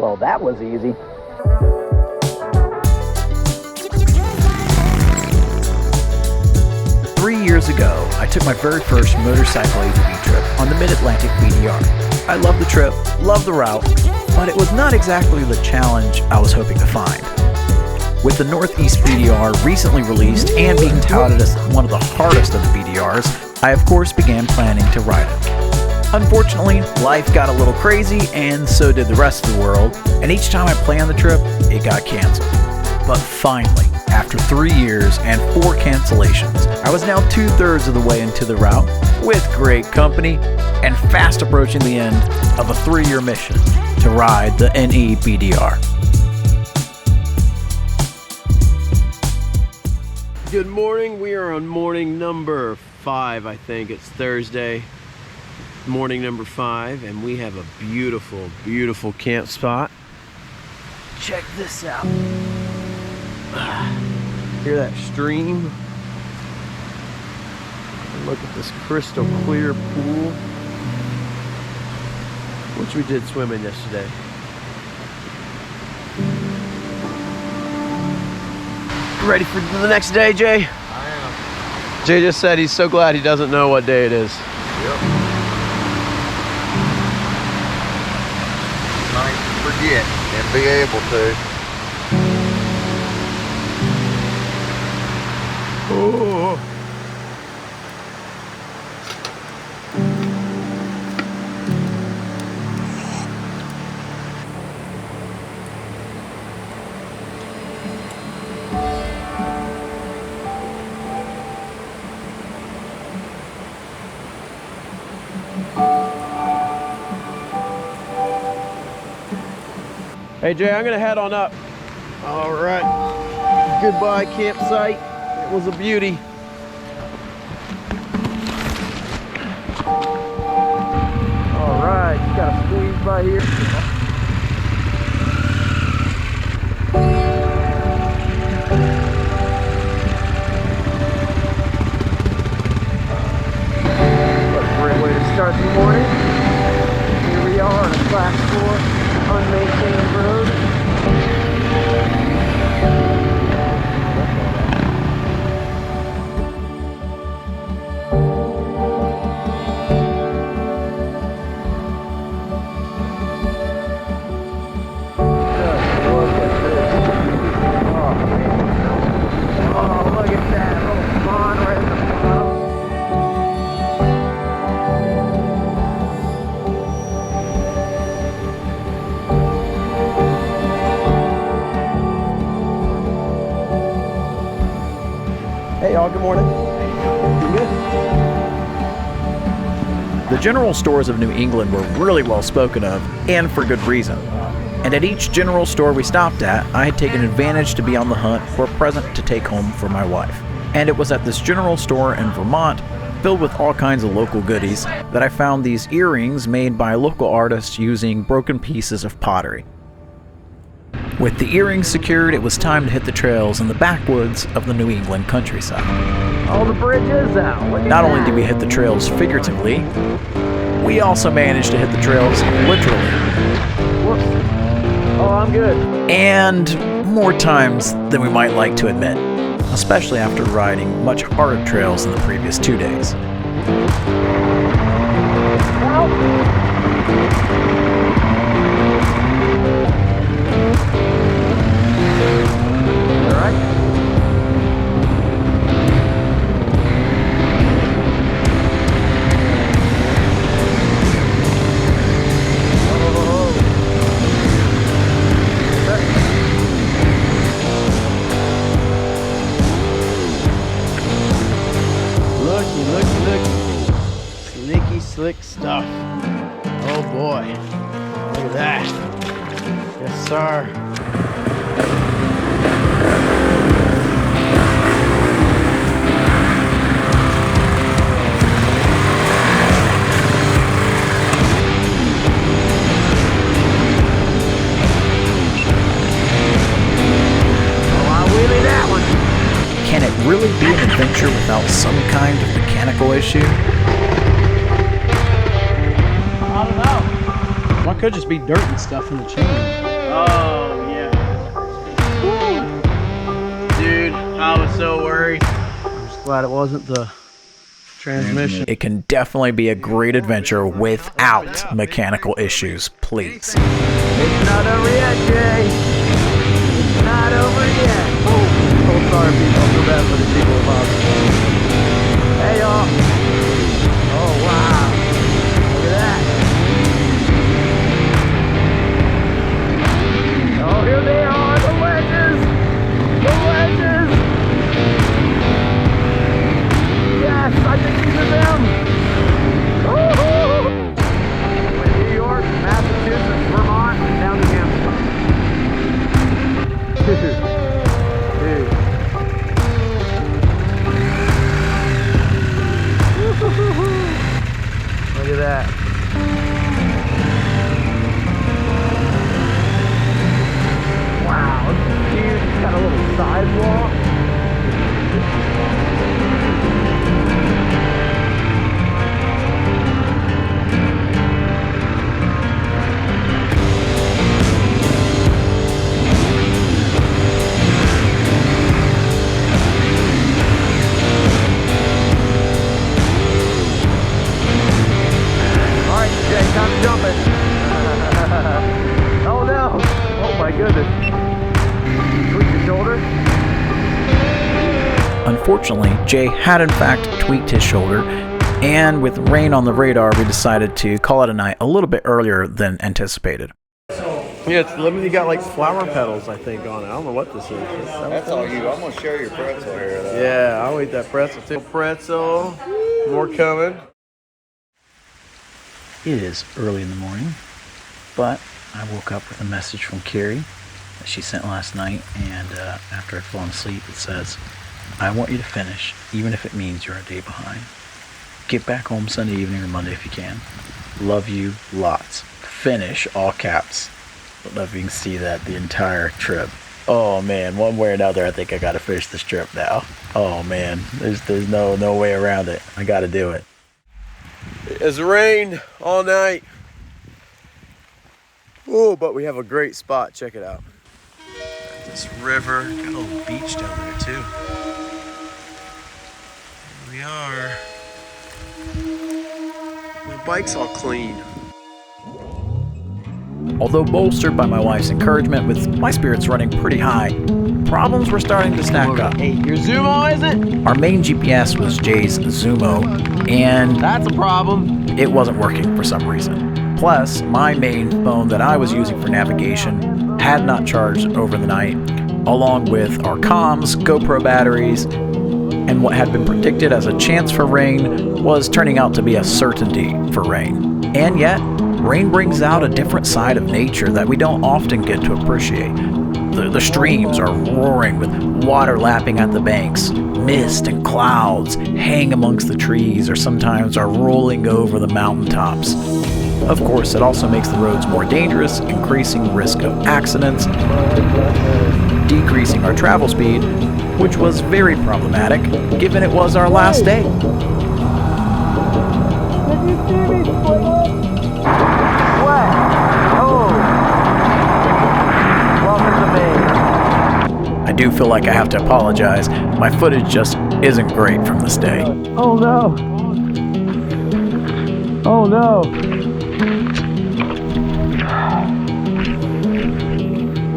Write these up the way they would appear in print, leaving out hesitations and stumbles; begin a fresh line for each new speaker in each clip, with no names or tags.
Well, that was easy.
Years ago, I took my very first motorcycle ATV trip on the Mid-Atlantic BDR. I loved the trip, loved the route, but it was not exactly the challenge I was hoping to find. With the Northeast BDR recently released and being touted as one of the hardest of the BDRs, I of course began planning to ride it. Unfortunately, life got a little crazy and so did the rest of the world, and each time I planned the trip, it got canceled. But finally, after 3 years and 4 cancellations, I was now 2/3 of the way into the route with great company and fast approaching the end of a 3-year mission to ride the NEBDR.
Good morning, we are on morning number 5, I think. It's Thursday, morning number 5, and we have a beautiful, beautiful camp spot. Check this out. Hear that stream? And look at this crystal clear pool, which we did swim in yesterday. Ready for the next day, Jay?
I am.
Jay just said he's so glad he doesn't know what day it is.
Yep. Nice to forget and be able to.
Oh. Hey Jay, I'm gonna head on up. All right. Goodbye campsite. It was a beauty. All right, just gotta squeeze by here. What a great way to start the morning. Here we are on a Class 4 unmaintained road. Hey y'all, good morning. You good?
The general stores of New England were really well spoken of, and for good reason. And at each general store we stopped at, I had taken advantage to be on the hunt for a present to take home for my wife. And it was at this general store in Vermont, filled with all kinds of local goodies, that I found these earrings made by local artists using broken pieces of pottery. With the earrings secured, it was time to hit the trails in the backwoods of the New England countryside.
All the bridges out.
Not only did we hit the trails figuratively, we also managed to hit the trails literally.
Whoops. Oh, I'm good.
And more times than we might like to admit, especially after riding much harder trails than the previous 2 days.
Slick stuff. Oh boy. Look at that. Yes, sir. Oh, I wheelie that one.
Can it really be an adventure without some kind of mechanical issue?
Why could just be dirt and stuff in the chimney?
Oh, yeah. Dude, I was so worried. I'm just glad it wasn't the transmission.
It can definitely be a great adventure without mechanical issues, please.
It's not over yet, Jay. It's not over yet. Oh, sorry, people. I feel bad for the people above. Hey, y'all. Oh, wow. Look at that. Oh, here they are, the wedges. The wedges. Yes, I think these are them. Woo-hoo. New York, Massachusetts, Vermont, and down to Hampshire. Dude. Look at that. Wow, dude, it's got a little sidewalk. I'm jumping. Oh no! Oh my goodness. Tweak your shoulder.
Unfortunately, Jay had in fact tweaked his shoulder, and with rain on the radar, we decided to call it a night a little bit earlier than anticipated.
Yeah, it's literally got like flower petals, I think, on it. I don't know what this is.
That's all you. I'm gonna share your pretzel here, though.
Yeah, I'll eat that pretzel too. Pretzel. More coming.
It is early in the morning, but I woke up with a message from Carrie that she sent last night, and after I'd fallen asleep, it says, "I want you to finish, even if it means you're a day behind. Get back home Sunday evening or Monday if you can. Love you lots. Finish," all caps. I don't know if you can see that the entire trip. Oh man, one way or another, I think I gotta finish this trip now. Oh man, there's no way around it. I gotta do it.
It's rained all night. Oh, but we have a great spot. Check it out. Got this river. Got a little beach down there too. Here we are. My bike's all clean.
Although bolstered by my wife's encouragement, with my spirits running pretty high, problems were starting to stack up.
Hey, your Zumo, is it?
Our main GPS was Jay's Zumo, and
That's a problem.
it wasn't working for some reason. Plus, my main phone that I was using for navigation had not charged over the night, along with our comms, GoPro batteries, and what had been predicted as a chance for rain was turning out to be a certainty for rain. And yet, rain brings out a different side of nature that we don't often get to appreciate. The streams are roaring with water lapping at the banks. Mist and clouds hang amongst the trees or sometimes are rolling over the mountaintops. Of course, it also makes the roads more dangerous, increasing risk of accidents, decreasing our travel speed, which was very problematic given it was our last day.
Did you see me split? What? Oh. Welcome to Maine.
I do feel like I have to apologize. My footage just isn't great from this day.
Oh no. Oh no.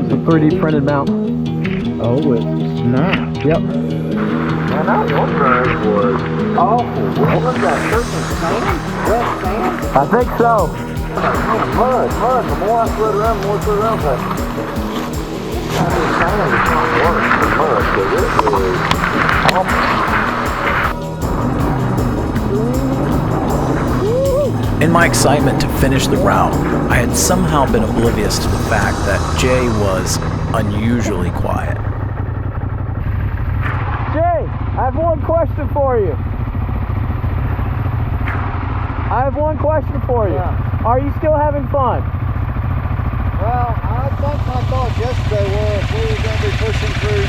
It's a 3D printed mountain. Oh, it's not. Yep.
Man, that one drive was awful. What was that? Dirt and sand? Wet sand?
I think so.
Mud. The more I slid around, the more I slid around. But I mean, sand is not worse than mud, so this is awful.
In my excitement to finish the route, I had somehow been oblivious to the fact that Jay was unusually quiet.
Jay, I have one question for you.
Yeah.
Are you still having fun?
Well, I think my thoughts yesterday were if we were going to be pushing through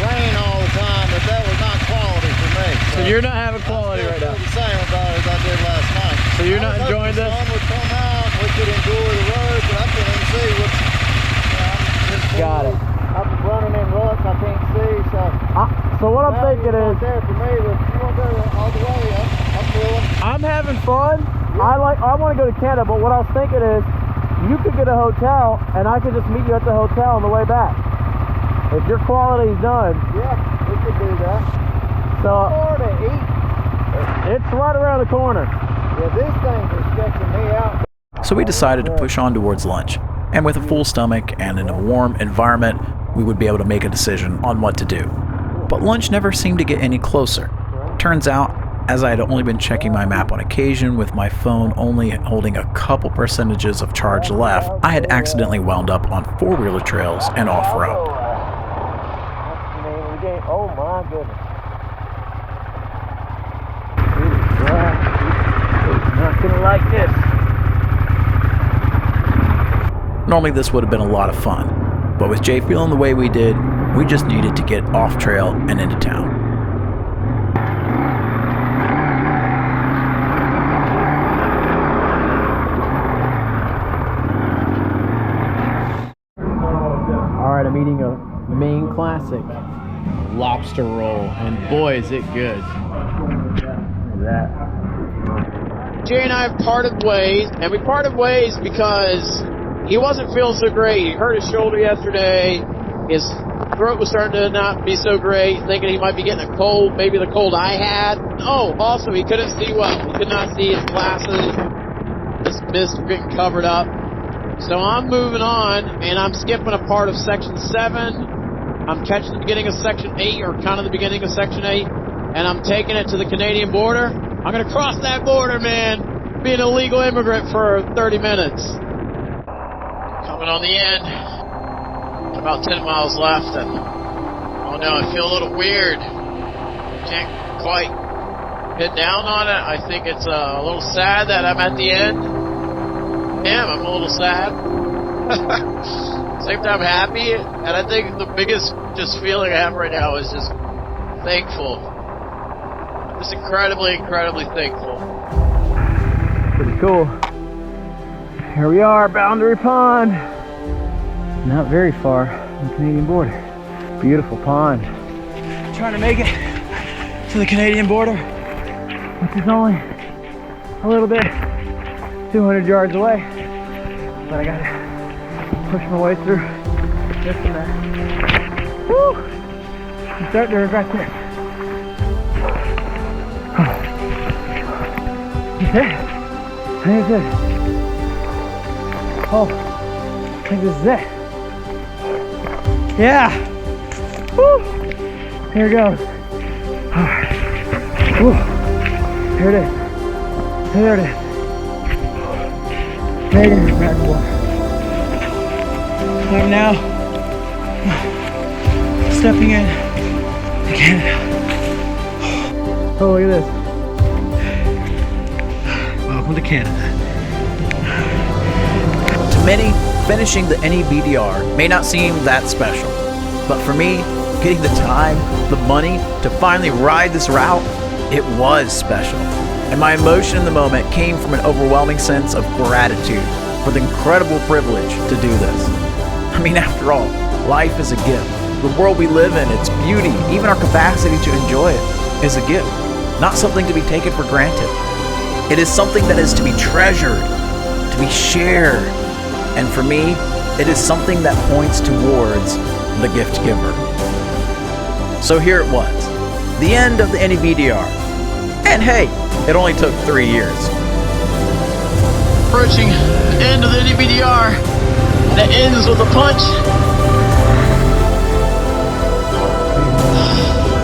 rain all the time, that was not quality for me.
So you're not having quality right now.
I feel the same about it as I did last night.
So you're not enjoying
The
this?
sun would come out, we could enjoy the road, but I couldn't even see what's,
Got it.
I'm running in ruts I can't see, so
So what I'm thinking is,
there for me, but you want to go all the way up. I'm feeling.
I'm having fun. I want to go to Canada, but what I was thinking is, you could get a hotel, and I could just meet you at the hotel on the way back. If your quality's done.
Yeah, we could do that.
So
More to eat.
it's right around the corner.
Yeah, these things are stressing me out.
So we decided to push on towards lunch, and with a full stomach and in a warm environment, we would be able to make a decision on what to do. But lunch never seemed to get any closer. Turns out, as I had only been checking my map on occasion with my phone only holding a couple percentages of charge left, I had accidentally wound up on four-wheeler trails and off-road.
Oh my goodness.
Not gonna like this.
Normally this would have been a lot of fun, but with Jay feeling the way we did, we just needed to get off trail and into town.
Alright, I'm eating a Maine classic lobster roll, and boy is it good. Look at that.
Jay and I parted ways, and we parted ways because he wasn't feeling so great. He hurt his shoulder yesterday. His throat was starting to not be so great, thinking he might be getting a cold, maybe the cold I had. Oh, also, he couldn't see well. He could not see his glasses. This mist was getting covered up. So I'm moving on, and I'm skipping a part of Section 7. I'm catching the beginning of Section 8, or kind of the beginning of Section 8, and I'm taking it to the Canadian border. I'm going to cross that border, man, be an illegal immigrant for 30 minutes. Coming on the end. About 10 miles left, and oh no, I feel a little weird. Can't quite hit down on it. I think it's a little sad that I'm at the end. Damn, I'm a little sad. Same time happy, and I think the biggest just feeling I have right now is just thankful. Just incredibly, incredibly thankful.
Pretty cool. Here we are, Boundary Pond. Not very far from the Canadian border. Beautiful pond. Trying to make it to the Canadian border, which is only a little bit 200 yards away. But I gotta push my way through this and that. Woo! I'm starting to regret this. I think this is it. Oh, I think this is it. Yeah. Woo. Here it goes. Woo. Here it is. There it is. Canadian Backcountry. I'm now stepping in to Canada. Oh, look at this. Welcome to Canada.
To many, finishing the NEBDR may not seem that special, but for me, getting the time, the money to finally ride this route, it was special. And my emotion in the moment came from an overwhelming sense of gratitude for the incredible privilege to do this. I mean, after all, life is a gift. The world we live in, its beauty, even our capacity to enjoy it, is a gift, not something to be taken for granted. It is something that is to be treasured, to be shared, and for me, it is something that points towards the gift giver. So here it was, the end of the NEBDR. And hey, it only took 3 years.
Approaching the end of the NEBDR that ends with a punch.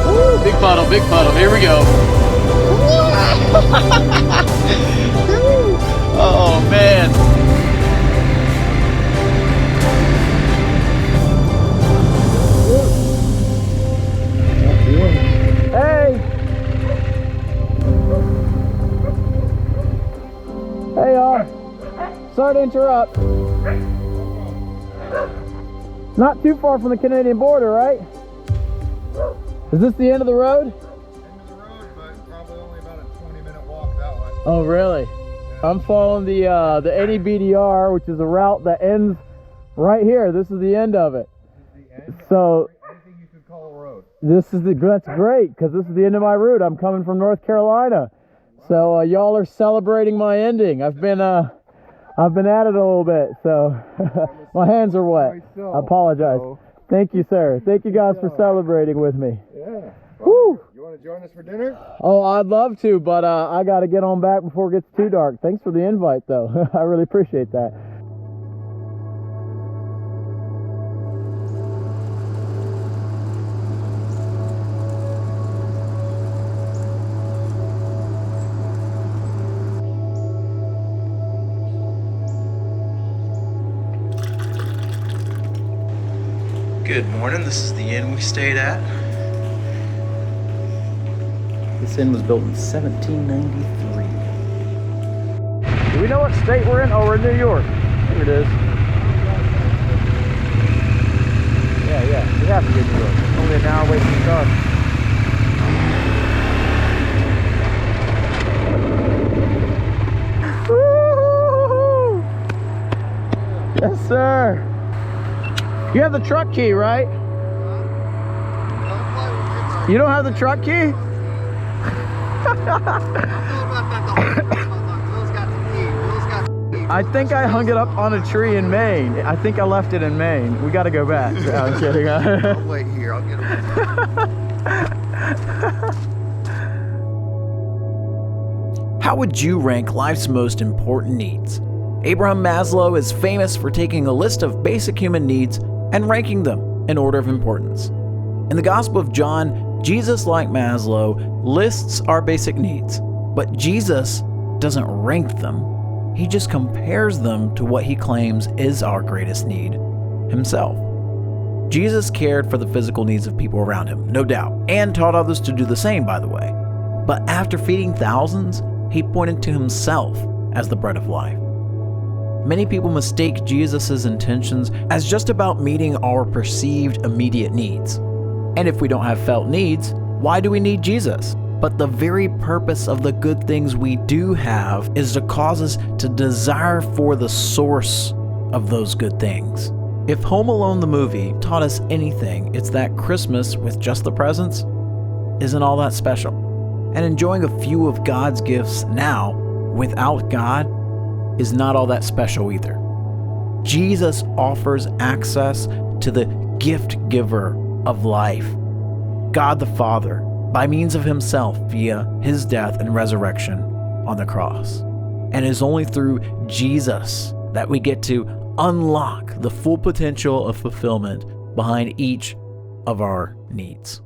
Woo, big puddle, here we go. Oh man.
Hey! Hey y'all! Sorry to interrupt. Not too far from the Canadian border, right? Is this the end of the road?
End of the road, but probably only about a 20-minute walk that way.
Oh really?
Yeah.
I'm following the NEBDR, which is a route that ends right here. This is the end of it. So
Anything you could call a road.
that's great, because this is the end of my route. I'm coming from North Carolina. So y'all are celebrating my ending. I've been at it a little bit, so my hands are wet. I apologize. Thank you, sir. Thank you guys for celebrating with me.
Yeah.
Whew.
You want to join us for dinner?
Oh, I'd love to, but I got to get on back before it gets too dark. Thanks for the invite, though. I really appreciate that.
Good morning, this is the inn we stayed at. This inn was built in 1793.
Do we know what state we're in? Oh, we're in New York. Here it is. Yeah, we have to be in New York. Only an hour away from the car. Woo-hoo-hoo-hoo! Yes, sir. You have the truck key, right? You don't have the truck key? I think I hung it up on a tree in Maine. I think I left it in Maine. We got to go back. No, I'm kidding.
I'll wait here. I'll get him.
How would you rank life's most important needs? Abraham Maslow is famous for taking a list of basic human needs and ranking them in order of importance. In the Gospel of John, Jesus, like Maslow, lists our basic needs, but Jesus doesn't rank them. He just compares them to what he claims is our greatest need, himself. Jesus cared for the physical needs of people around him, no doubt, and taught others to do the same, by the way. But after feeding thousands, he pointed to himself as the bread of life. Many people mistake Jesus' intentions as just about meeting our perceived immediate needs. And if we don't have felt needs, why do we need Jesus? But the very purpose of the good things we do have is to cause us to desire for the source of those good things. If Home Alone the movie taught us anything, it's that Christmas with just the presents isn't all that special. And enjoying a few of God's gifts now without God is not all that special either. Jesus offers access to the gift giver of life, God the Father, by means of himself via his death and resurrection on the cross. And it is only through Jesus that we get to unlock the full potential of fulfillment behind each of our needs.